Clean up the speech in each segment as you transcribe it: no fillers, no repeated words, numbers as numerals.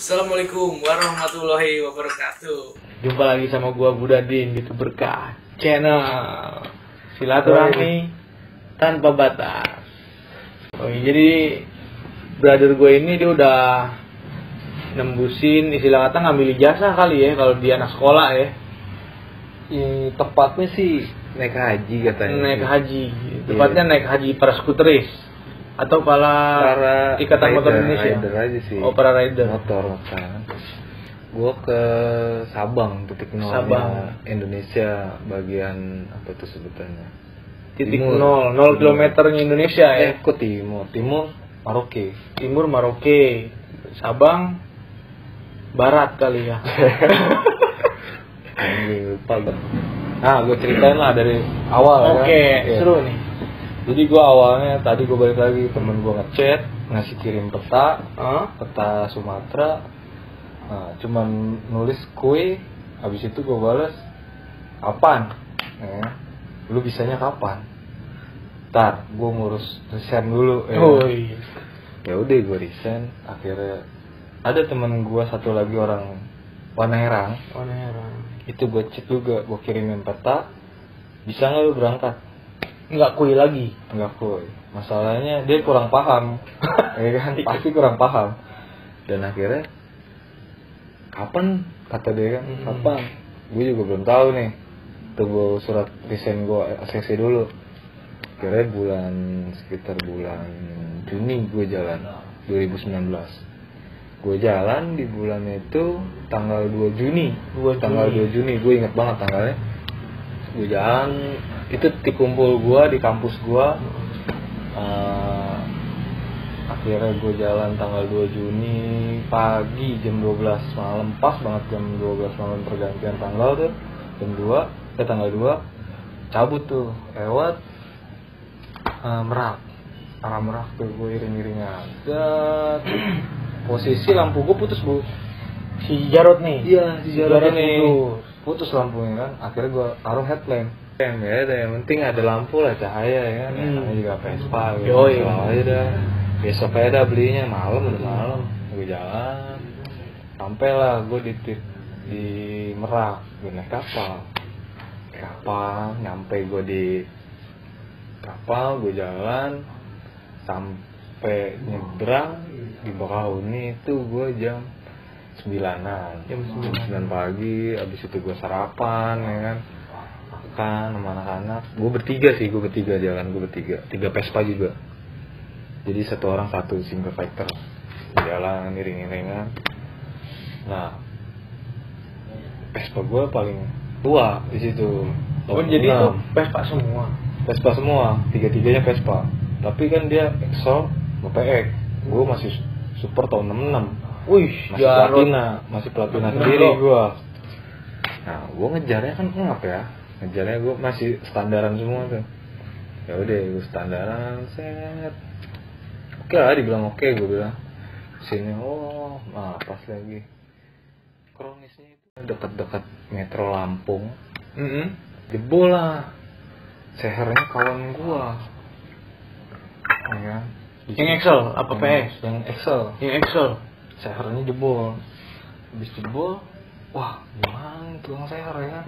Assalamualaikum warahmatullahi wabarakatuh. Jumpa lagi sama gua Budadin di Berkah Channel. Silaturahmi tanpa batas. Jadi brother gue ini dia udah nembusin, istilah kata ngambil ijazah kali ya kalau dia anak sekolah ya. Tepatnya sih naik haji katanya. Naik haji. Tepatnya naik haji para skuteris atau para ikatan motor Indonesia. Rider aja sih. Oh, para rider. Motor kan. Gue ke Sabang, titik nolnya Sabang. Indonesia, bagian apa itu sebutannya? Titik nol kilometernya Indonesia ya. Ke timur Maroke. Timur Maroke, Sabang, Barat kali ya. Anjing lupa gue. Nah, gue ceritain lah dari awal. Oke, ya. seru nih. Jadi gue awalnya tadi gue balik lagi, temen gue ngechat ngasih kirim peta Sumatera. Nah, cuman nulis kue, habis itu gue balas kapan? Lu bisanya kapan? Ntar gue ngurus resign dulu. Iya. Ya udah gue resign. Akhirnya ada temen gue satu lagi orang Wanerang. Itu gue chat juga, gue kirimin peta. Bisa nggak lu berangkat? Nggak kui lagi. Nggak kui. Masalahnya dia kurang paham. Ya kan, pasti kurang paham. Dan akhirnya kapan, kata dia kan, kapan? Gue juga belum tahu nih. Tunggu surat resign gue ACC dulu. Kira sekitar bulan Juni gue jalan 2019. Gue jalan di bulan itu tanggal 2 Juni. Tanggal 2 Juni gue ingat banget tanggalnya. Gue jalan itu titik kumpul gue di kampus gue. Akhirnya gue jalan tanggal 2 Juni pagi jam 12 malam, pas banget jam 12 malam pergantian tanggal tuh. Tanggal 2 cabut tuh lewat Merak, arah Merak tuh gue iring-iringan. Posisi lampu gue putus, Bu. Si Jarod nih. Iya, si Jarod nih. Putus. Putus lampunya kan. Akhirnya gue taruh headlamp. Yang gak ada, yang penting ada lampu lah, cahaya ya kan. Namanya juga Vespa gitu. Aja dah. Besok aja dah belinya, udah malam. Gue jalan. Sampailah gue di Merak. Gue naik kapal. Nyampe gue di kapal, gue jalan sampai nyebrang di Bakahuni itu gue jam 9-an. Jam 9 pagi. Abis itu gue sarapan ya kan. Makan sama anak-anak. Gue bertiga jalan. Tiga Vespa juga. Jadi satu orang satu single factor. Jalan iring-iringan. Nah, Vespa gue paling tua di situ. Jadi itu Vespa semua. Tiga-tiganya Vespa. Tapi kan dia Excel PX. Gue masih super tahun 66. Wih, masih platina sendiri gue. Nah, gue ngejarnya kan ngap ya. Ngejarnya gue masih standaran semua tuh. Ya udah, gue standaran, set. Oke lah, dibilang oke, gue bilang. Sini, pas lagi. Kronisnya itu dekat-dekat Metro Lampung. Jebol lah. Sehernya kawan gue. Ya kan? Yang Excel apa PS? Yang Excel. Sehernya jebol. Habis jebol, wah gimana tukang seher ya.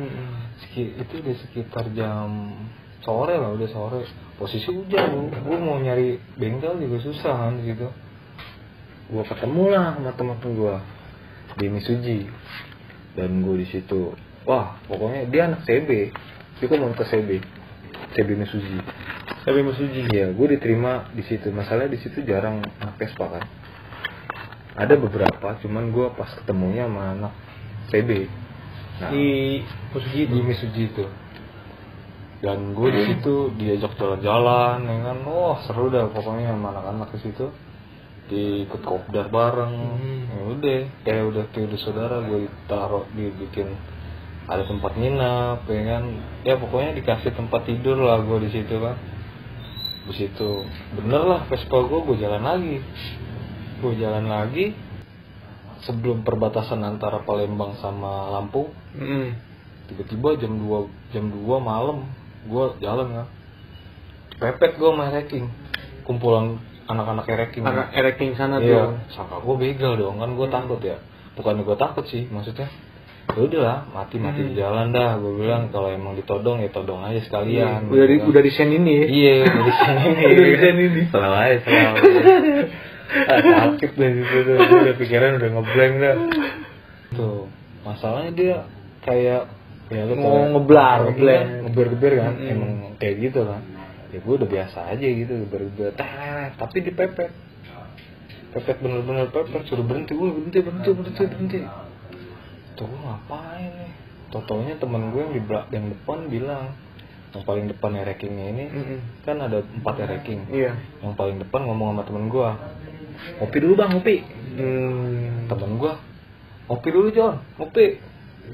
Itu di sekitar jam sore lah, udah sore. Posisi hujan, gue mau nyari bengkel juga susah kan gitu. Gue ketemu lah sama temen gue di Misuji. Dan gue di situ, wah pokoknya dia anak CB. Dia kok mau ke CB Misuji. Iya, gue diterima di situ. Masalahnya di situ jarang anak Vespa kan. Ada beberapa, cuman gue pas ketemunya sama anak CB. Nah, di Misuji itu. Dan gue di situ diajak jalan-jalan, ya kan. Wah seru dah pokoknya sama anak-anak di situ. Ikut kopdar bareng. Ya udah, kayak udah saudara. Gue dibikin ada tempat nginap, ya kan. Ya pokoknya dikasih tempat tidur lah gue di situ kan. Di situ bener lah Vespa gue jalan lagi sebelum perbatasan antara Palembang sama Lampung. Tiba-tiba jam 2 malam gue jalan kan, pepet gue sama hacking kumpulan anak-anak ereking. Anak ereking sana Iya, tuh. sangka gue begal dong, kan gue takut ya. Bukan gue takut sih, maksudnya ya udahlah mati di jalan dah, gue bilang kalau emang ditodong ya todong aja sekalian. Udah desain ini ya. Iya, udah desain ini. Udah desain ini. Selalu aja selalu. Sakit deh situ tuh, udah pikiran udah ngeblank dah. Tuh, masalahnya dia kayak ya lu mau ngeblar, ngeber kan, emang kayak gitu kan. Ya gue udah biasa aja gitu, ngeber tapi dipepet. Pepet bener-bener pepet, suruh berhenti. Tuh gue ngapain nih? Totonya temen gue yang depan bilang, yang paling depan erekingnya ini kan ada 4 ereking. Iya. Yang paling depan ngomong sama temen gue, ngopi dulu bang, ngopi. Temen gue, ngopi dulu John, ngopi.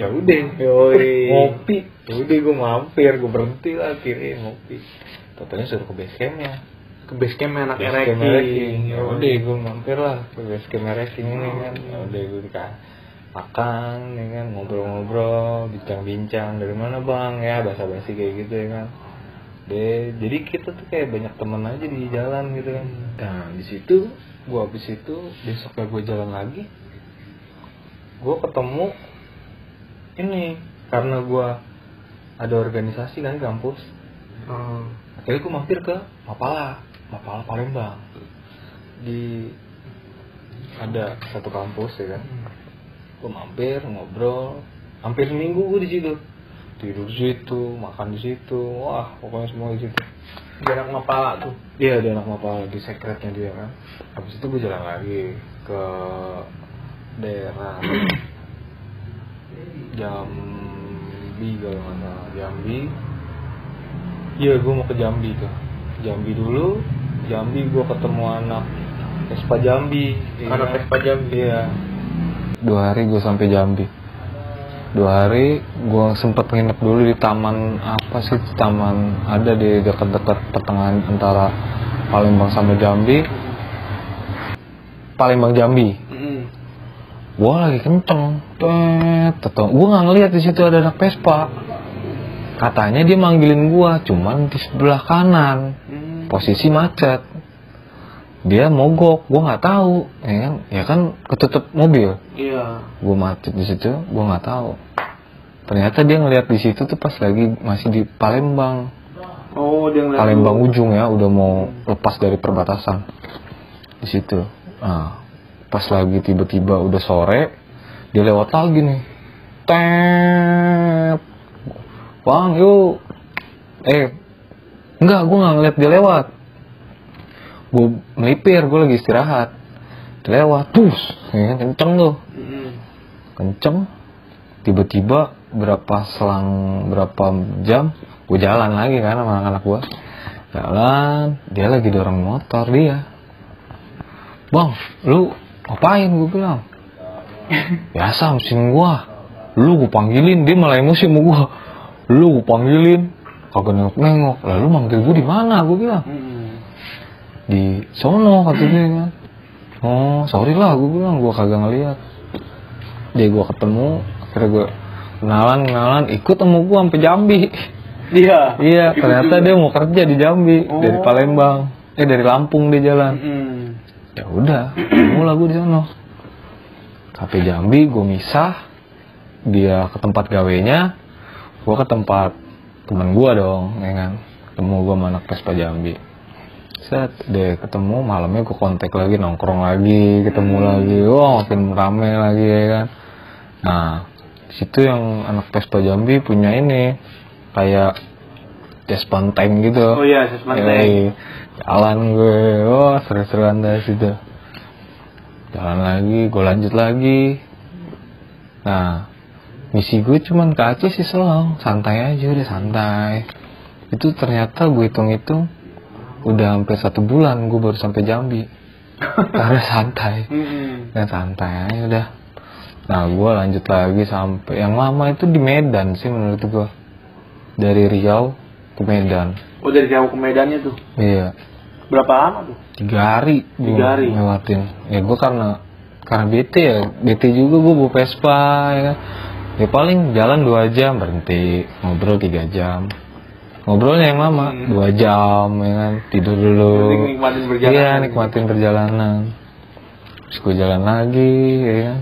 Ya udah, ngopi. Ya udah gue mampir, gue berhenti lah akhirnya ngopi. Totonya suruh ke base campnya. Ke base camp anak ereking. Ya udah gue mampir lah ke base camp ereking ini kan. Ya udah gue makan ya kan, ngobrol-ngobrol, bincang-bincang dari mana bang ya, basa-basi kayak gitu ya kan. Jadi kita tuh kayak banyak teman aja di jalan gitu kan. Nah di situ gue habis itu besoknya gue jalan lagi, gue ketemu ini karena gue ada organisasi kan kampus. Akhirnya gue mampir ke Mapala Palembang. Ada satu kampus ya kan. Gue mampir ngobrol, hampir seminggu gue di situ, tidur di situ, makan di situ, wah pokoknya semua di situ. Di anak Mapala tuh. Iya, di anak Mapala, di sekretnya dia kan. Habis itu gue jalan lagi ke daerah Jambi kalau nggak salah, Jambi. Iya, gue mau ke Jambi tuh. Jambi dulu, Jambi gue ketemu anak Vespa Jambi. Anak Vespa Jambi. Iya. 2 hari gue sampai Jambi. 2 hari gue sempet nginep dulu di taman apa sih, taman ada di dekat-dekat pertengahan antara Palembang sama Jambi. Palembang Jambi. Gue lagi kenceng, gue nggak ngeliat di situ ada anak Vespa. Katanya dia manggilin gue, cuman di sebelah kanan, posisi macet. Dia mogok, gue nggak tahu, ya kan ketutup mobil. Iya. Gue macet di situ, gue nggak tahu. Ternyata dia ngeliat di situ tuh pas lagi masih di Palembang. Oh, dia ngeliat Palembang ujung ya, udah mau lepas dari perbatasan di situ. Nah, pas lagi tiba-tiba udah sore, dia lewat lagi nih. Bang, yuk. Enggak, gue nggak ngeliat dia lewat. Gue melipir, gue lagi istirahat, lewat, ya, kenceng tuh, kenceng. Tiba-tiba berapa jam, gue jalan lagi kan sama anak-anak gue, jalan, dia lagi dorong motor dia. Bang, lu ngapain? Gue bilang, biasa mesin gue, lu gue panggilin, dia malah emosi sama gue, lu gue panggilin, kagak nengok-nengok, lalu manggil gue di mana? Gue bilang. Di sono katanya kan. Oh sorry lah, gue bilang gue kagak ngeliat. Dia gue ketemu, akhirnya gue kenalan ikut sama gue sampai Jambi. Iya, ternyata dia mau kerja di Jambi. Dari Palembang, dari Lampung dia jalan. Ya udah, ketemu lah gue di sono. Sampai Jambi gue misah, dia ke tempat gawenya, gue ke tempat teman gue dong, ya kan. Ketemu gue sama anak Vespa Jambi. Set deh ketemu, malamnya gue kontak lagi, nongkrong lagi, ketemu lagi, makin rame lagi ya kan. Nah situ yang anak Vespa Jambi punya ini kayak Jaspan Tank gitu. Oh iya, Jaspan Tank. Jalan gue, seru-seruan dari situ. Jalan lagi, gue lanjut lagi. Nah misi gue cuman ke Aceh sih Selong, santai aja, udah santai. Itu ternyata gue hitung-hitung udah hampir 1 bulan gue baru sampai Jambi. Karena santai. Dan santai aja udah. Nah gue lanjut lagi sampai yang lama itu di Medan sih menurut gue. Dari Riau ke Medan. Oh dari Riau ke Medannya tuh? Iya. Berapa lama tuh? 3 hari. 3 hari? Ngelewatin. Ya gue karena bete ya. Bete juga gue bawa Vespa ya kan. Ya paling jalan 2 jam berhenti. Ngobrol 3 jam. ngobrolnya yang lama 2 jam ya kan, tidur dulu. Nikmatin perjalanan. Iya, nikmatin perjalanan. Terus gue jalan lagi ya kan,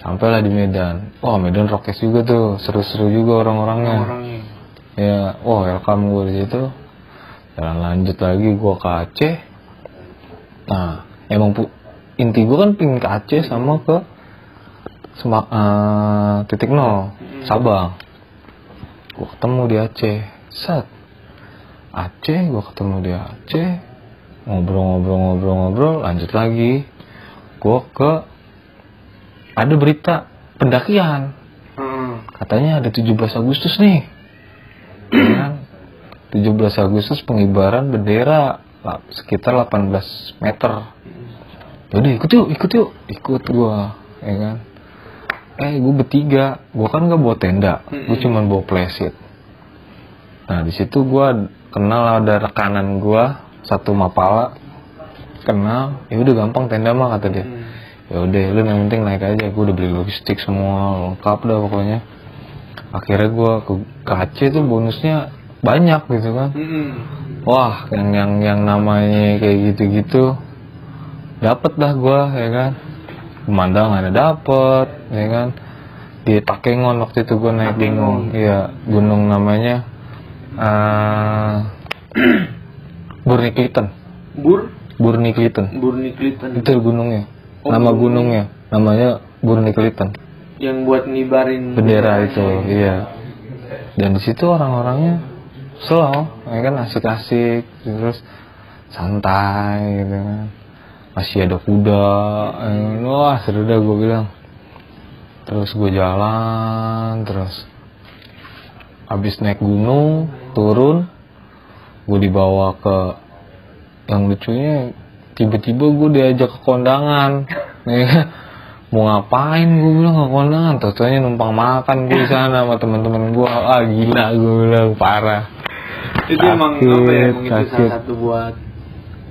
sampailah di Medan. Wah, Medan rokes juga tuh, seru-seru juga orang-orangnya. Ya, welcome gue di situ. Jalan lanjut lagi gue ke Aceh. Nah, emang inti gue kan pingin ke Aceh sama ke titik nol Sabang. Gue ketemu di Aceh. Aceh, gue ketemu di Aceh. Ngobrol, lanjut lagi. Gue ada berita pendakian. Katanya ada 17 Agustus nih. Kan? 17 Agustus pengibaran bendera sekitar 18 meter. Jadi ikut gue, ya kan. Gue bertiga, gue kan gak bawa tenda, gue cuma bawa playset. Nah di situ gue kenal ada rekanan gue satu Mapala, kenal. Ya udah gampang tenda mah kata dia. Ya udah, lu yang penting naik aja. Gue udah beli logistik semua lengkap dah pokoknya. Akhirnya gue ke Aceh tuh bonusnya banyak gitu kan. Wah, yang namanya kayak gitu-gitu dapet dah gue, ya kan. Pemandangannya dapet, ya kan. Di Takengon waktu itu gue naik gunung, iya, gunung namanya Burniklitten. Burniklitten. Itu gunungnya. Nama gunungnya namanya Burniklitten. Yang buat ngibarin bendera itu, iya. Dan di situ orang-orangnya slow, ya kan, asik-asik, terus santai, gitu kan. Masih ada kuda, wah seru dah gue bilang. Terus gue jalan, terus habis naik gunung, turun, gue dibawa ke, yang lucunya tiba-tiba gue diajak ke kondangan, mau ngapain gue bilang ke kondangan, tentunya numpang makan gue di sana sama teman-teman gue, gila gue bilang parah. Itu emang apa ya, emang itu salah satu buat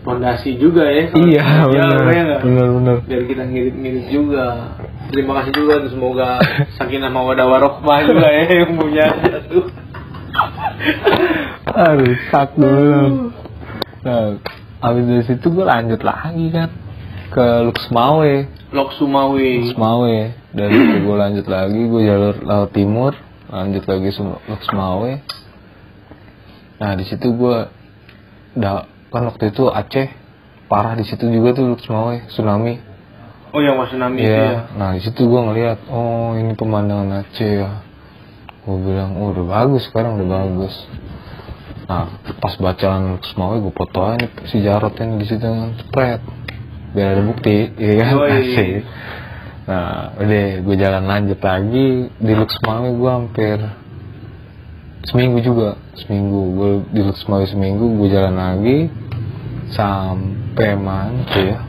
fondasi juga ya. Iya benar. Biar kita ngirit-ngirit juga. Terima kasih juga tuh, semoga sakinah mawaddah warohmah juga ya yang punya tuh. Rusak dulu. Nah, abis dari situ gue lanjut lagi kan ke Lok Sumawe. Dari situ gue lanjut lagi, gue jalur laut timur, lanjut lagi Lok Sumawe. Nah di situ gue kan waktu itu Aceh parah, di situ juga tuh Lok Sumawe tsunami. Oh yang pas tsunami itu ya. Nah di situ gue ngeliat, ini pemandangan Aceh ya. Gue bilang, udah bagus sekarang, udah bagus. Nah pas bacaan Lok Sumawe gue fotoin si Jarot yang di situ spread biar ada bukti, ya kan. Asik. Nah udah gue jalan lanjut lagi di Lok Sumawe, gue hampir seminggu gue di Lok Sumawe seminggu. Gue jalan lagi sampai mana tuh ya,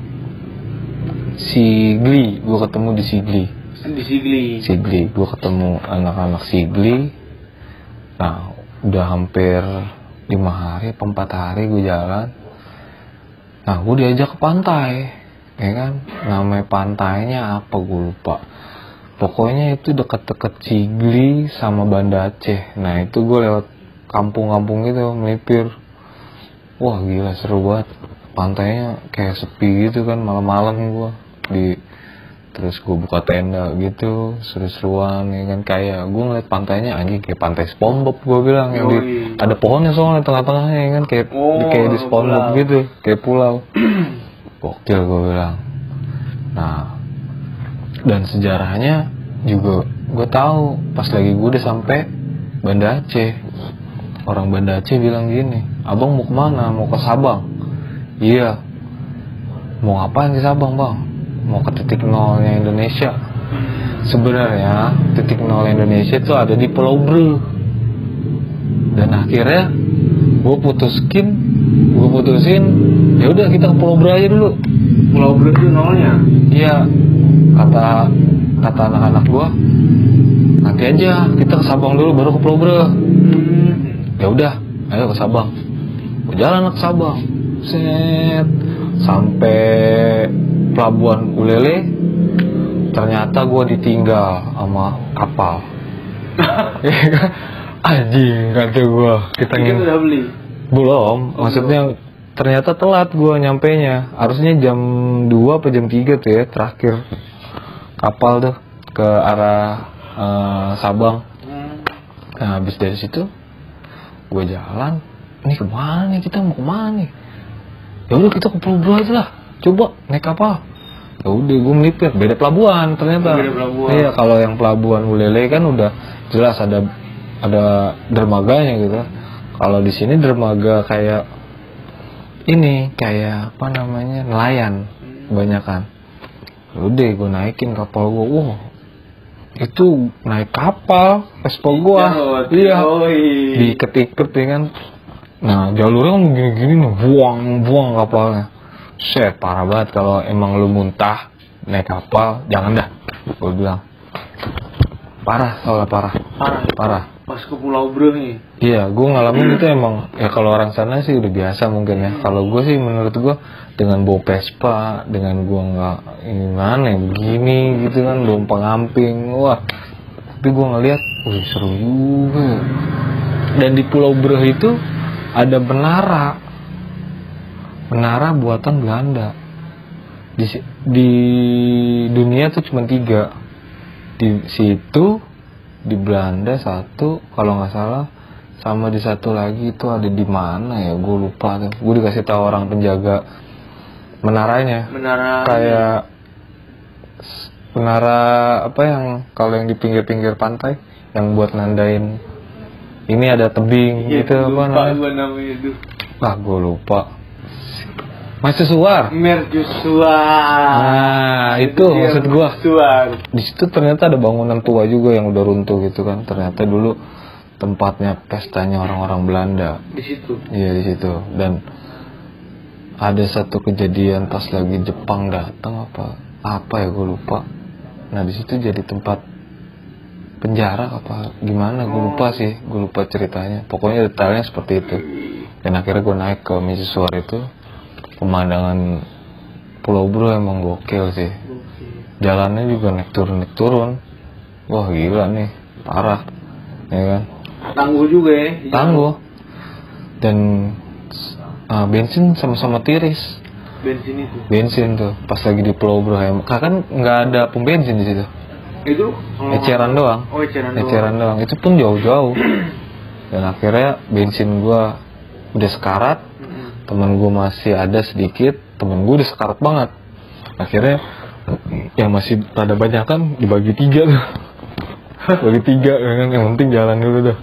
Sigli. Gue ketemu di Sigli. Gue ketemu anak-anak Sigli. Nah udah hampir 5 hari, 4 hari gue jalan. Nah gue diajak ke pantai, ya kan. Namanya pantainya apa gue lupa. Pokoknya itu dekat-dekat Sigli sama Banda Aceh. Nah itu gue lewat kampung-kampung gitu, melipir. Wah gila seru banget. Pantainya kayak sepi gitu kan, malam-malam gue terus gue buka tenda gitu, seru-seruan, ya kan. Kayak gue ngeliat pantainya anjing kayak pantai SpongeBob gue bilang, yang ada pohonnya soalnya tengah-tengahnya, ya kan, kayak di SpongeBob gitu, kayak pulau. Gokil gue bilang. Nah dan sejarahnya juga gue tahu pas lagi gue udah sampai Banda Aceh. Orang Banda Aceh bilang gini, abang mau kemana? Mau ke Sabang? Iya. Mau ngapain ke Sabang bang? Mau ke titik nolnya Indonesia. Sebenarnya titik nol Indonesia itu ada di Pulau Bre. Dan akhirnya gue putusin, ya udah kita ke Pulau Bre aja dulu. Pulau Bre itu nolnya? Iya. Kata anak-anak gue, nanti aja kita ke Sabang dulu baru ke Pulau Bre. Ya udah, ayo ke Sabang. Gue jalan ke Sabang, sampai Pelabuhan Ulele. Ternyata gue ditinggal sama kapal. Anjing kata gue. Kita udah beli. Belum, maksudnya ternyata telat gue nyampenya. Harusnya jam 2 apa jam 3 tuh ya terakhir kapal tuh ke arah Sabang. Nah habis dari situ gue jalan, ini kemana nih, kita mau kemana nih? Ya udah kita ke Pulau Bro aja lah, coba naik kapal. Ya udah gue melipir, beda pelabuhan ternyata. Beda pelabuhan. Iya, kalau yang pelabuhan Ulele kan udah jelas ada dermaganya gitu. Kalau di sini dermaga kayak ini, kayak apa namanya, nelayan kebanyakan. Udah gue naikin kapal gue, wah itu naik kapal Vespa gue, iya, diiket-iket ya kan. Nah jalurnya kan gini-gini nih, buang kapalnya. Set, parah banget. Kalau emang lu muntah naik kapal, jangan dah, gue bilang. Parah, soalnya parah. Pas ke Pulau Bro nih. Iya, gue ngalamin itu emang, ya kalau orang sana sih udah biasa mungkin ya. Kalau gue sih menurut gue dengan bawa Vespa, dengan gue nggak ini mana ya, begini gitu kan, bawa pengamping, wah. Tapi gue ngeliat, wih seru juga. Dan di Pulau Bro itu ada menara buatan Belanda. Di dunia tuh cuma 3. Di situ, di Belanda 1, kalau nggak salah, sama di satu lagi itu ada di mana ya, gue lupa tuh. Gue dikasih tahu orang penjaga menaranya. Kayak menara apa yang kalau yang di pinggir-pinggir pantai yang buat nandain ini ada tebing gitu, apa namanya itu. Gue lupa. Mercusuar. Nah, itu maksud gua. Di situ ternyata ada bangunan tua juga yang udah runtuh gitu kan. Ternyata dulu tempatnya pestanya orang-orang Belanda. Di situ. Iya, di situ. Dan ada satu kejadian pas lagi Jepang datang apa ya, gue lupa. Nah, di situ jadi tempat penjara apa gimana, gue lupa sih. Gue lupa ceritanya. Pokoknya detailnya seperti itu. Dan akhirnya gue naik ke Mercusuar itu. Pemandangan Pulau Bro emang gokil sih. Jalannya juga naik turun. Wah gila nih, parah, ya kan? Tangguh juga ya? Tangguh. Dan bensin sama-sama tiris. Bensin tuh pas lagi di Pulau Bro. Kan nggak ada pom bensin di situ. Itu eceran doang. Oh, eceran doang. Itu pun jauh-jauh. Dan akhirnya bensin gua udah sekarat. Temen gue masih ada sedikit, temen gue udah sekarat banget. Akhirnya yang masih pada banyak kan dibagi 3 tuh. Bagi 3 kan, yang penting jalan dulu tuh.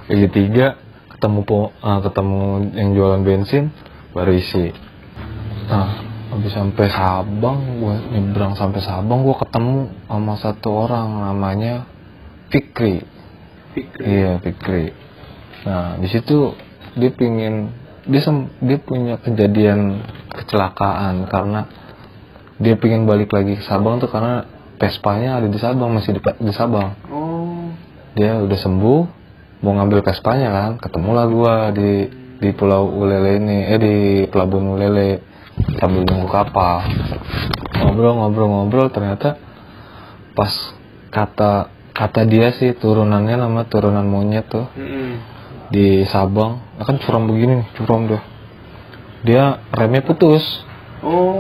Bagi 3, ketemu yang jualan bensin, baru isi. Nah, habis sampai Sabang, gue nyebrang sampai Sabang, gue ketemu sama satu orang namanya Fikri. Iya, Fikri. Nah, di situ dia punya kejadian kecelakaan karena dia pengen balik lagi ke Sabang tuh karena Vespanya ada di Sabang, masih di Sabang. Dia udah sembuh, mau ngambil Vespanya kan, ketemulah gua di Pulau Ulele ini, di Pelabuhan Ulele sambil nunggu kapal. Ngobrol, ternyata pas kata dia sih turunannya nama turunan monyet tuh. Di Sabang, kan curam begini nih, curam deh. Dia remnya putus.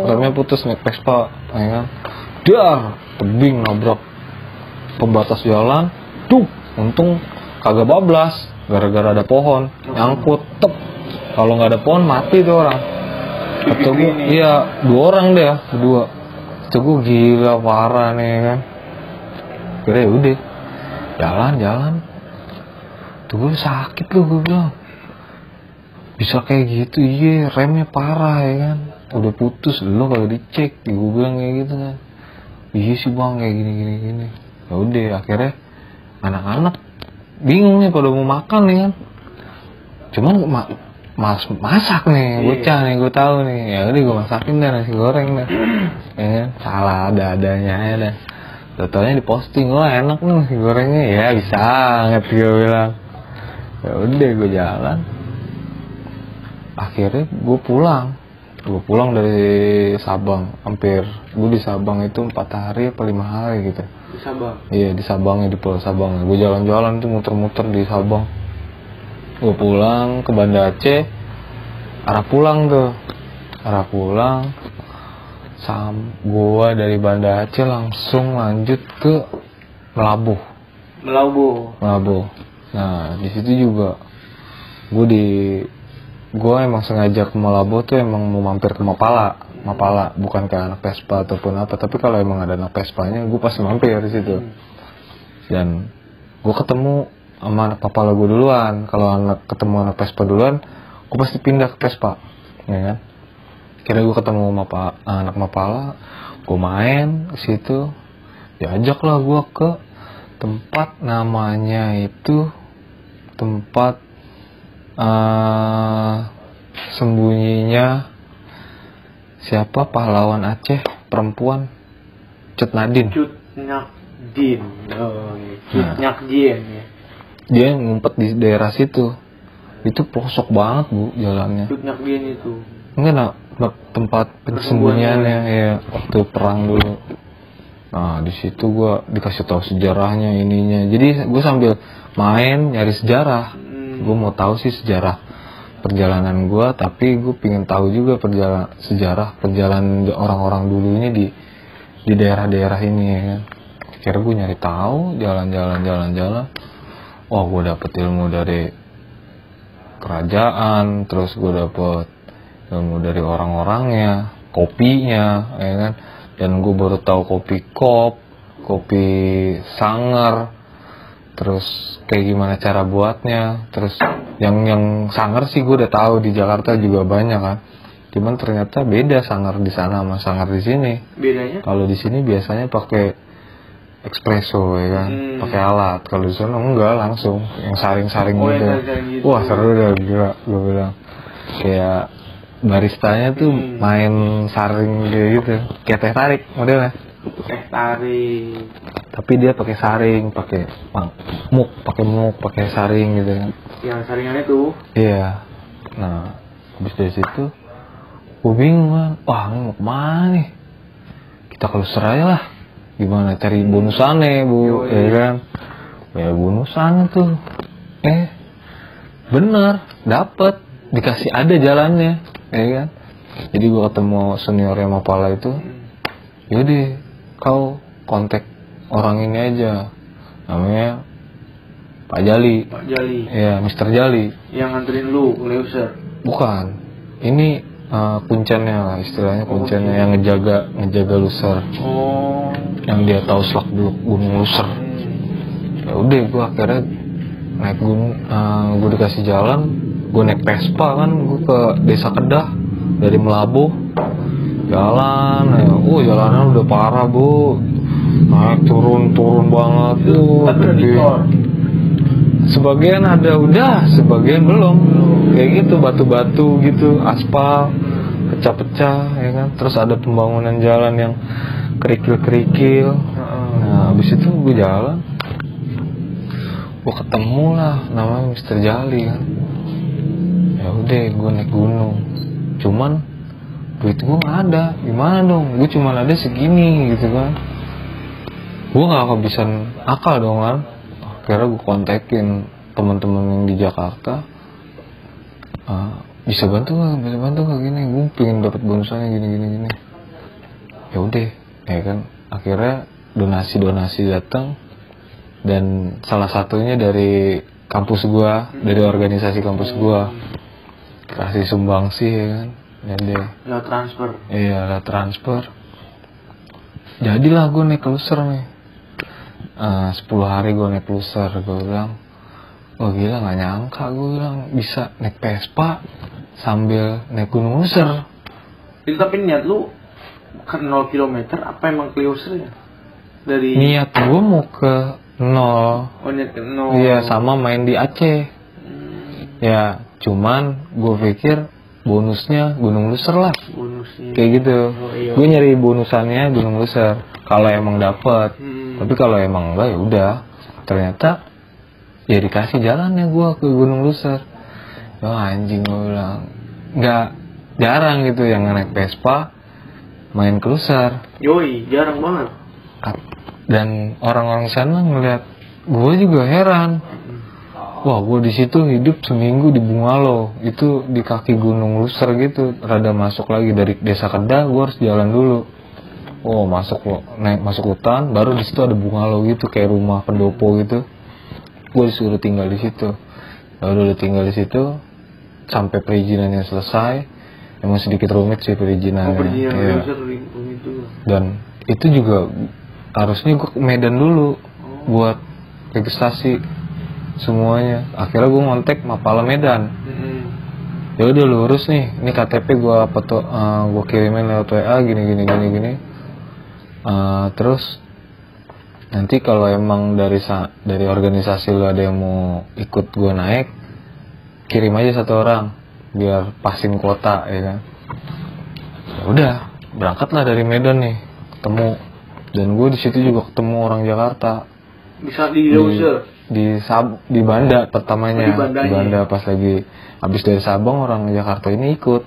Remnya putus naik Vespa, ya kan. Dia tebing nabrak pembatas jalan. Untung kagak bablas, gara-gara ada pohon nyangkut. Kalau nggak ada pohon mati tuh orang. Atau gue, iya 2 orang deh, 2. Itu gue gila parah nih kan. Kira udah jalan. Tuh gue sakit loh, gue bilang bisa kayak gitu, iya remnya parah ya kan, udah putus lo kalau dicek, gue bilang kayak gitu kan. Iya sih bang kayak gini. Ya udah akhirnya anak-anak bingung nih pada mau makan nih kan, cuman masak nih bocah nih, gue tahu nih, ya udah gue masakin dah nasi goreng dah, ya kan, salah ada-adanya ya dah. Totalnya diposting, wah enak nih nasi gorengnya, ya bisa banget gue bilang. Ya udah gue jalan, akhirnya gue pulang Gue pulang dari Sabang, hampir gue di Sabang itu 4 hari apa 5 hari gitu. Di Sabang. Iya di Sabangnya, di Pulau Sabang. Gue jalan-jalan tuh muter-muter di Sabang. Gue pulang ke Banda Aceh, arah pulang. Gue dari Banda Aceh langsung lanjut ke Melabuh. Nah di situ juga gue emang sengaja ke Melabuh tuh emang mau mampir ke Mapala, bukan ke anak Vespa ataupun apa. Tapi kalau emang ada anak Vespanya, gue pasti mampir di situ. Dan gue ketemu sama anak Mapala gue duluan. Kalau ketemu anak Vespa duluan, gue pasti pindah ke Vespa, ya kan? Kira gue ketemu anak Mapala, gue main ke situ, diajaklah gue ke tempat namanya itu tempat sembunyinya siapa pahlawan Aceh perempuan Cut Nyakdin. Ya. Dia ngumpet di daerah situ. Itu pelosok banget bu jalannya. Cut Nyakdin itu. Enggak tempat persembunyiannya ya waktu perang dulu. Nah di situ gue dikasih tahu sejarahnya ininya. Jadi gue sambil main nyari sejarah. Gue mau tahu sih sejarah perjalanan gue, tapi gue pengen tahu juga sejarah perjalanan orang-orang dulunya di daerah-daerah ini ya kan. Akhirnya gue nyari tahu, jalan. Oh gue dapet ilmu dari kerajaan, terus gue dapet ilmu dari orang-orangnya, kopinya, ya kan. Dan gue baru tahu kopi Sanger. Terus kayak gimana cara buatnya. Terus yang Sanger sih gue udah tahu di Jakarta juga banyak kan. Cuman ternyata beda Sanger di sana sama Sanger di sini. Bedanya? Kalau di sini biasanya pakai espresso ya kan, pakai alat. Kalau di sana enggak, langsung yang saring-saring gitu. Gitu. Wah seru dah gila, gue bilang. Kayak baristanya tuh main saring gitu, kayak teh tarik modelnya. Tapi dia pakai saring, pakai muk, pakai saring gitu kan. Yang saringannya tuh. Iya. Nah, habis dari situ gue bingung kan. Wah, ini mau kemana nih? Kita keluar aja lah. Gimana cari bonusannya, Bu? Ya kan? Ya bonusan tuh. Bener, dapet, dikasih ada jalannya, ya kan? Jadi gue ketemu seniornya Mapala itu. Yaudah, kau kontak orang ini aja, namanya Pak Jali. Iya, Mr. Jali. Yang nganterin lu ke Leuser? Bukan, ini kuncennya lah, istilahnya kuncennya yang ngejaga Luser. Yang dia tahu selak beluk Gunung Luser. Ya udah, gue akhirnya naik gunung, gue dikasih jalan, gue naik Vespa kan, gue ke Desa Kedah dari Melabuh. Jalan, jalanan udah parah bu, naik turun banget tuh. Sebagian ada udah, sebagian belum. Kayak gitu batu-batu gitu, aspal pecah-pecah, ya kan. Terus ada pembangunan jalan yang kerikil-kerikil. Nah, habis itu gue jalan, gue ketemu lah namanya Mr. Jali kan. Ya udah, gue naik gunung. Cuman duit gue nggak ada, gimana dong? Gue cuma ada segini gitu kan. Gue nggak kehabisan akal dong kan. Akhirnya gue kontakin teman-teman yang di Jakarta. Bisa bantu nggak gini? Gue pengen dapat bonusannya gini. Ya udah, ya kan. Akhirnya donasi datang, dan salah satunya dari kampus gue, dari organisasi kampus gue, kasih sumbangsi ya kan. Jadi lewat transfer. Iya, lewat transfer. Jadilah gue naik Luser nih. 10 hari gue naik Luser. Gue bilang, oh gila, gak nyangka gue bilang bisa naik Vespa sambil naik Gunung Luser. Itu tapi niat lu ke 0 km apa emang ke Luser ya? Dari niat gue mau ke 0. Oh, niat ke 0. Iya, sama main di Aceh. Ya, cuman gue pikir bonusnya Gunung Luser lah. Bonusnya. Kayak gitu. Iya. Gue nyari bonusannya Gunung Luser kalau emang dapet. Tapi kalau emang enggak ya udah. Ternyata ya dikasih jalannya gue ke Gunung Luser. Oh anjing, gue bilang jarang gitu yang naik Vespa main cruiser. Yoi, jarang banget. Dan orang-orang sana ngeliat gue juga heran. Wah, gue di situ hidup seminggu di Bungalow, itu di kaki Gunung Luser gitu. Rada masuk lagi dari desa Kedah, gue harus jalan dulu. Oh, naik masuk hutan, baru di situ ada Bungalow gitu, kayak rumah pendopo gitu. Gue disuruh tinggal di situ. Udah tinggal di situ sampai perizinannya selesai. Emang sedikit rumit sih perizinannya. Perizinan ya. Dan itu juga harusnya gue ke Medan dulu buat registrasi semuanya. Akhirnya gue ngontek Mapala Medan. Ya udah lurus nih, ini KTP gue gue kirimin lewat WA gini. Terus nanti kalau emang dari organisasi lu ada yang mau ikut gue naik, kirim aja 1 orang biar pasin kuota ya kan. Ya udah berangkatlah dari Medan nih, ketemu. Dan gue di situ juga ketemu orang Jakarta. Bisa di Banda pertamanya. Di Banda pas lagi habis dari Sabang, orang Jakarta ini ikut.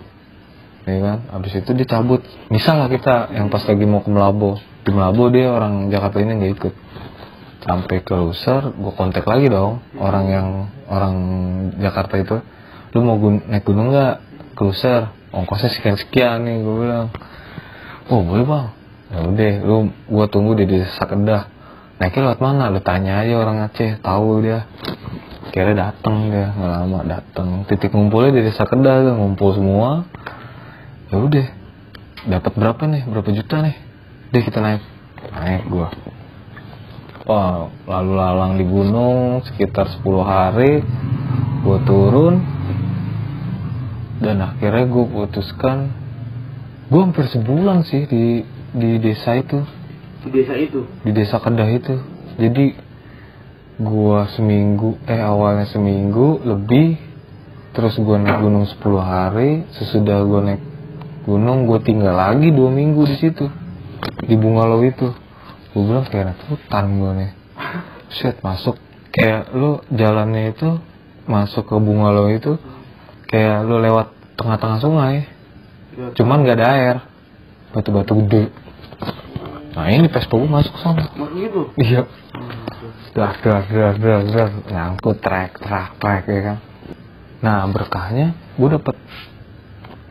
Ya kan? Habis itu dicabut. Misal lah kita yang pas lagi mau ke Melabo. Di Melabo dia orang Jakarta ini nggak ikut. Sampai ke Luser, gue kontak lagi dong orang Jakarta itu. Lu mau naik gunung nggak ke Luser? Ongkosnya sekian nih, gue bilang. Oh boleh bang. Ya udah, gue tunggu di desa Kedah. Naiknya lewat mana? Lu tanya aja orang Aceh, tahu dia. Kira datang dia, nggak lama datang. Titik ngumpulnya di desa Kedah, ngumpul semua. Ya udah, dapat berapa nih? Berapa juta nih? Deh kita naik gua. Wah, lalu lalang di gunung sekitar 10 hari. Gua turun dan akhirnya gua putuskan. Gua hampir sebulan sih di desa itu. Di desa Kedah itu. Jadi gua awalnya seminggu lebih, terus gua naik gunung 10 hari. Sesudah gua naik gunung, gue tinggal lagi 2 minggu di situ di Bungalow itu. Gue bilang kayak anak hutan gue nih. Shit, masuk kayak lu jalannya itu masuk ke Bungalow itu kayak lu lewat tengah-tengah sungai, cuman gak ada air, batu-batu gede. Nah ini Vespa gue masuk sana. Gitu? Iya. Dar nyangkut trek ya kan. Nah berkahnya gue dapet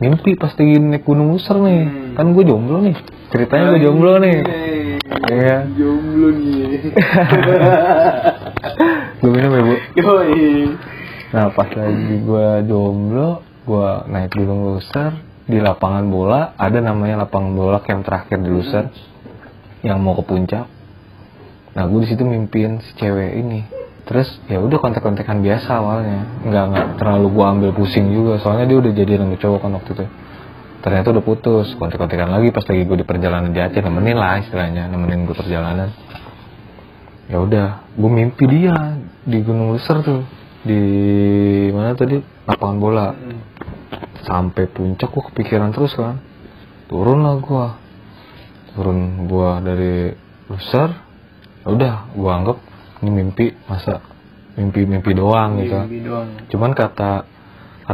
mimpi pas lagi naik Gunung Luser nih. Kan gue jomblo nih. Ceritanya gue jomblo nih. Iya. Jomblo nih. Gue minum ya bu. Yoi. Nah pas lagi gue jomblo, gue naik Gunung Luser di lapangan bola. Ada namanya lapangan bola camp terakhir di Luser yang mau ke puncak. Nah gue di situ mimpiin si cewek ini. Terus ya udah kontak-kontakan biasa awalnya, nggak terlalu gua ambil pusing juga, soalnya dia udah jadian sama cowok kan waktu itu. Ternyata udah putus, kontak-kontakan lagi pas lagi gua di perjalanan di Aceh, nemenin lah istilahnya, nemenin gua perjalanan. Ya udah, gua mimpi dia di Gunung Luser tuh, di mana tadi lapangan bola. Sampai puncak gua kepikiran terus kan, turun gua dari Luser. Ya udah, gua anggap ini mimpi, masa mimpi doang gitu. Cuman kata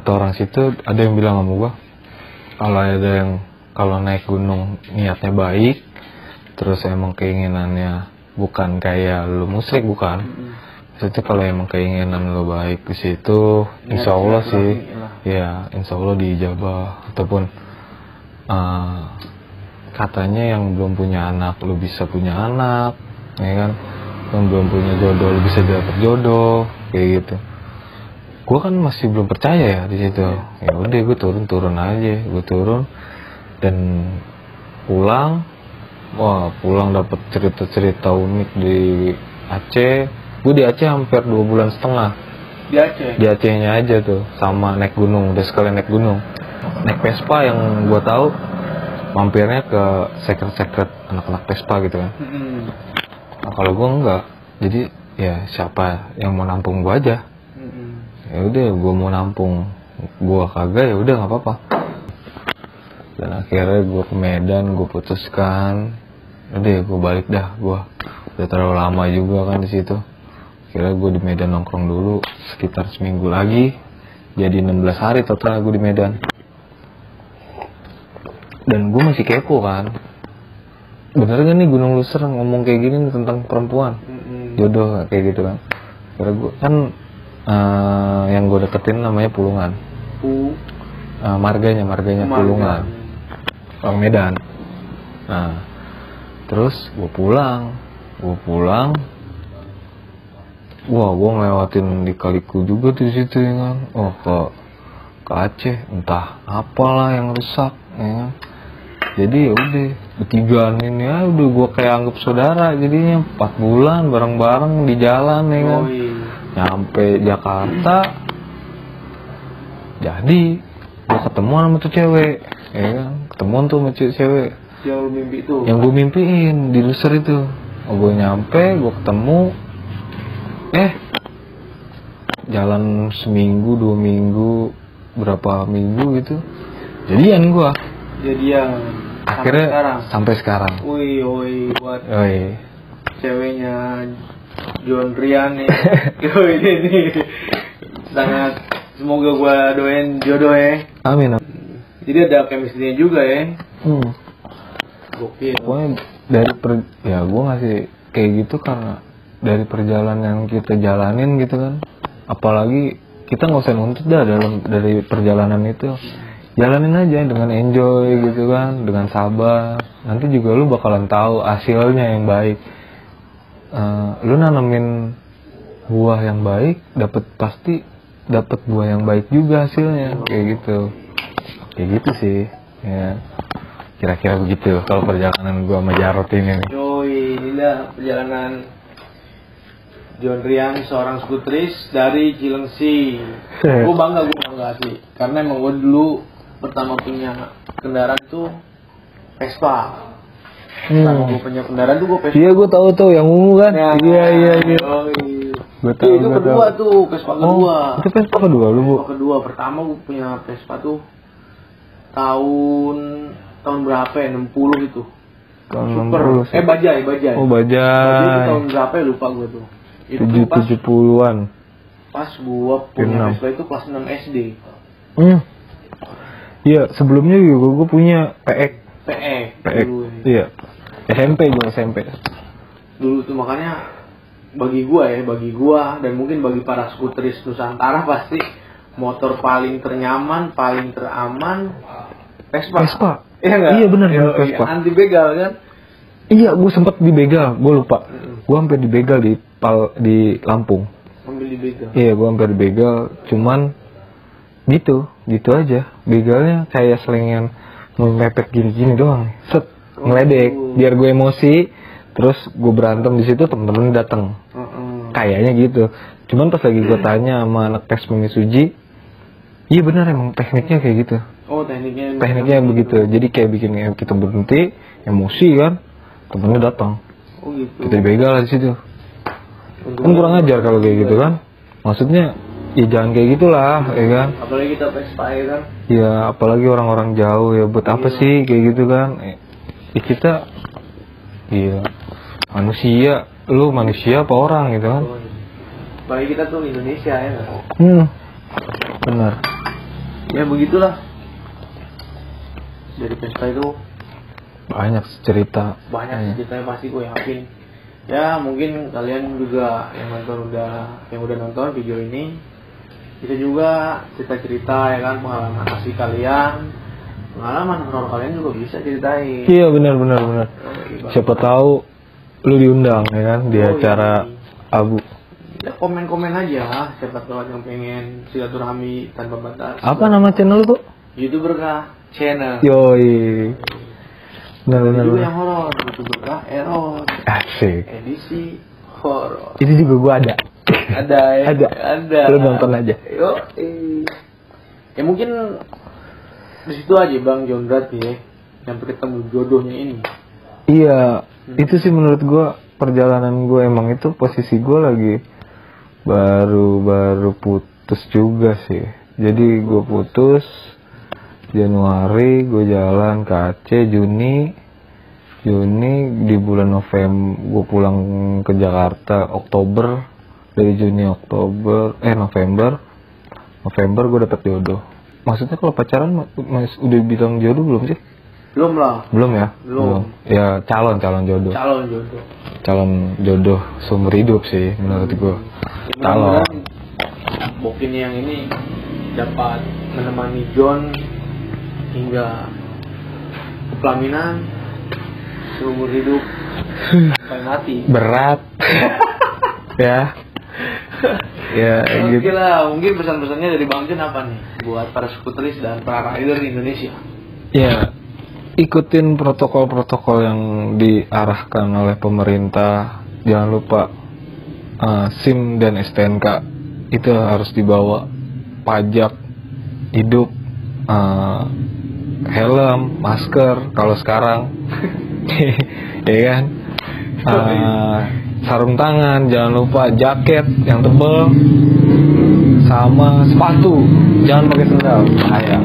orang situ ada yang bilang sama gua, kalau naik gunung niatnya baik, terus emang keinginannya bukan kayak lu musrik, bukan. Maksudnya kalau emang keinginan lu baik di situ, insya Allah sih, ya insya Allah diijabah. Ataupun katanya yang belum punya anak lu bisa punya anak, ya kan? Yang belum punya jodoh lu bisa dapet jodoh, kayak gitu. Gue kan masih belum percaya ya di situ. Ya udah gue turun aja, gue turun dan pulang. Wah pulang dapet cerita unik di Aceh. Gue di Aceh hampir 2,5 bulan. Di Aceh? Di Acehnya aja tuh, sama naik gunung, udah sekalian naik gunung. Naik Vespa yang gue tahu mampirnya ke secret anak-anak Vespa gitu kan. Nah, kalau gue enggak, jadi ya siapa yang mau nampung gue aja. Ya udah, gue mau nampung, gue kagak ya udah nggak apa-apa. Dan akhirnya gue ke Medan, gue putuskan, udah gue balik dah, gue udah terlalu lama juga kan di situ. Akhirnya gue di Medan nongkrong dulu sekitar seminggu lagi, jadi 16 hari total gue di Medan. Dan gue masih kepo kan, bener gak nih Gunung Luser ngomong kayak gini nih tentang perempuan, jodoh gak kayak gitu kan. Karena gue kan yang gue deketin namanya Pulungan. Marganya Pulungan, orang Medan. Nah terus gue pulang, wah gue ngelewatin di Kaliku juga di situ ya kan. Oh ke Aceh, entah apalah yang rusak ya kan. Jadi ya udah bertigaan ini ya udah gue kayak anggap saudara jadinya. 4 bulan bareng-bareng di jalan ya kan. Nyampe Jakarta, jadi gue ketemuan sama tuh cewek ya kan. Ketemuan tuh sama cewek yang lu mimpi itu, yang gue mimpiin di Luser itu. Gue nyampe, gue ketemu, jalan seminggu 2 minggu, berapa minggu gitu, jadian gue. Akhirnya sampai sekarang. Woi buat ceweknya John Rian nih. Ini sangat, semoga gue doain jodoh ya. Amin. Jadi ada chemistry-nya juga ya. Gokil. Pokoknya ya gue ngasih kayak gitu karena dari perjalanan yang kita jalanin gitu kan. Apalagi kita nggak usah nuntut dah dari perjalanan itu. Jalanin aja dengan enjoy gitu kan, dengan sabar. Nanti juga lu bakalan tahu hasilnya yang baik. Lu nanemin buah yang baik, pasti dapat buah yang baik juga hasilnya. Kayak gitu sih. Ya. Kira-kira begitu kalau perjalanan gua sama Jarot ini nih. Inilah perjalanan John Rian, seorang skuteris dari Cilengsi. Gue bangga sih, karena emang gue dulu pertama punya kendaraan tuh Vespa. Pertama gue punya kendaraan tuh gue Vespa. Iya, gue tahu tuh yang ungu kan. Iya. Gue tahu. Itu kedua tuh, Vespa kedua. Itu Vespa kedua lu, Bu? Vespa kedua. Pertama gue punya Vespa tuh tahun berapa ya? 60 itu. Tahun Super. 60. Bajai. Oh, Bajai. Bajai itu tahun berapa ya, lupa gue tuh. Itu 70-an. Pas gua punya Vespa itu kelas 6 SD. Iya, sebelumnya juga gua punya PX. Iya. SMP. Dulu tuh makanya bagi gua dan mungkin bagi para skuteris Nusantara pasti motor paling ternyaman, paling teraman Vespa. Iya enggak? Iya benar Vespa. Anti begal kan? Iya, gue sempat dibegal, gue lupa. Gue hampir dibegal di Lampung. Ambil dibegal. Iya, gue hampir dibegal, cuman gitu aja. Begalnya kayak selingan mepet gini doang. Set, ngeledek. Biar gue emosi, terus gue berantem di situ, temen-temen datang. Kayaknya gitu. Cuman pas lagi gue tanya sama anak tes Suji, iya benar emang tekniknya kayak gitu. Oh, tekniknya begitu. Jadi kayak bikin kita berhenti, emosi kan. Temennya datang. Oh gitu. Kita begal lah di situ. Kan kurang ajar kalau kayak gitu kan. Maksudnya ya jangan kayak gitulah, ya kan. Apalagi kita Vespa ya kan. Ya apalagi orang-orang jauh ya buat apa sih kayak gitu kan. Kita manusia, lu manusia apa orang gitu kan. Apalagi kita tuh Indonesia ya kan. Benar. Ya begitulah. Dari Vespa itu banyak ceritanya pasti gue yakin. Ya mungkin kalian juga yang udah nonton video ini bisa juga cerita ya kan, pengalaman asli kalian, pengalaman horor kalian juga bisa ceritain. Iya benar. Siapa tahu lu diundang ya kan di acara Abu. Ya, komen aja, siapa tahu yang pengen silaturahmi tanpa batas. Apa nama channel lu, Bu? YouTuber Kah Channel. Yoi. Benar. Yang horor, YouTuber Kah Error. Asik. Edisi horor. Itu juga gua ada. Ada. Lu nonton aja. Yo. Ya mungkin di situ aja Bang John Rat ya, sampai ketemu jodohnya ini. Iya, itu sih menurut gua perjalanan gua emang itu posisi gua lagi baru putus juga sih. Jadi gua putus Januari, gue jalan ke Aceh Juni di bulan November gue pulang ke Jakarta Oktober. Dari Juni November gue dapet jodoh. Maksudnya kalau pacaran udah bilang jodoh belum sih? Belum lah. Belum ya? Belum. Ya calon jodoh. Calon jodoh. Calon jodoh seumur hidup sih menurut gue. Calon. Mungkin yang ini dapat menemani John hingga pelaminan seumur hidup sampai mati. Berat. Ya. Ya Oke gitu. lah, mungkin pesan-pesannya dari Bang John apa nih buat para skuteris dan para rider di Indonesia? Ya, ikutin protokol-protokol yang diarahkan oleh pemerintah. Jangan lupa SIM dan STNK itu harus dibawa, pajak hidup, helm, masker kalau sekarang, ya kan, sarung tangan, jangan lupa jaket yang tebal, sama sepatu, jangan pakai sendal, bahaya.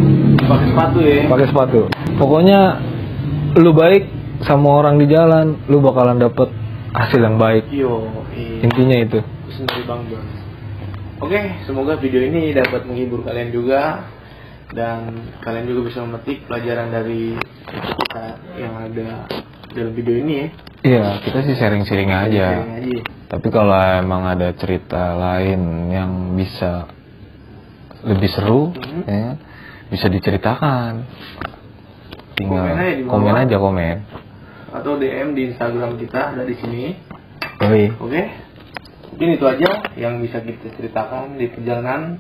Pakai sepatu ya. Pakai sepatu. Pokoknya lu baik sama orang di jalan, lu bakalan dapet hasil yang baik. Yo, Intinya itu. pesan dari Bang John. Oke, semoga video ini dapat menghibur kalian juga dan kalian juga bisa memetik pelajaran dari kita yang ada dalam video ini ya. Iya, kita sih sharing-sharing aja. Sharing aja. Tapi kalau emang ada cerita lain yang bisa lebih seru, ya, bisa diceritakan. Tinggal Komen aja di bawah. komen aja komen. Atau DM di Instagram kita ada di sini. Yoi. Oke. Mungkin itu aja yang bisa kita ceritakan di perjalanan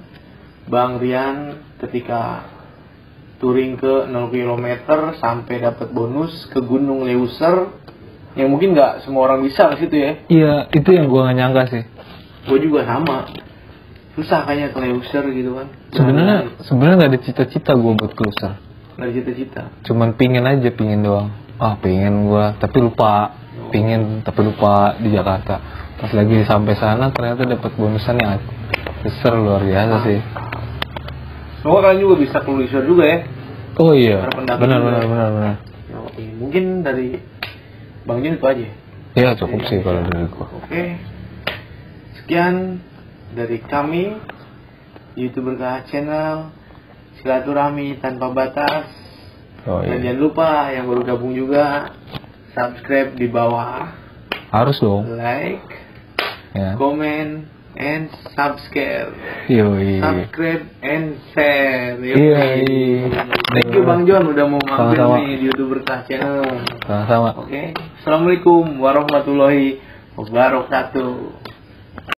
Bang Rian ketika touring ke 0 km sampai dapat bonus ke Gunung Leuser yang mungkin nggak semua orang bisa ke situ ya. Iya, itu yang gua nggak nyangka sih. Gue juga sama. Susah kayaknya ke Leuser gitu kan. Sebenarnya nggak ada cita-cita gua buat closer. Nggak ada cita-cita. Cuman pingin doang. Pingin gua tapi lupa. Pingin tapi lupa di Jakarta. Pas lagi sampai sana ternyata dapat bonusannya besar, luar biasa sih. Semoga kalian juga bisa ke Leuser juga ya. Oh iya, Para pendaki benar. juga. Oke, mungkin dari Bang Jun itu aja. Ya cukup sih kalau dari gua. Oke. Sekian dari kami YouTuber KH Channel, silaturahmi tanpa batas. Oh Dan iya. jangan lupa yang baru gabung juga subscribe di bawah, Harus dong. like, Ya. comment, and subscribe. Yoi. Subscribe and share. Iya. Thank you Bang John udah mau mampir Sama-sama. nih di YouTuber KH Channel. Sama-sama. Oke. Assalamualaikum warahmatullahi wabarakatuh.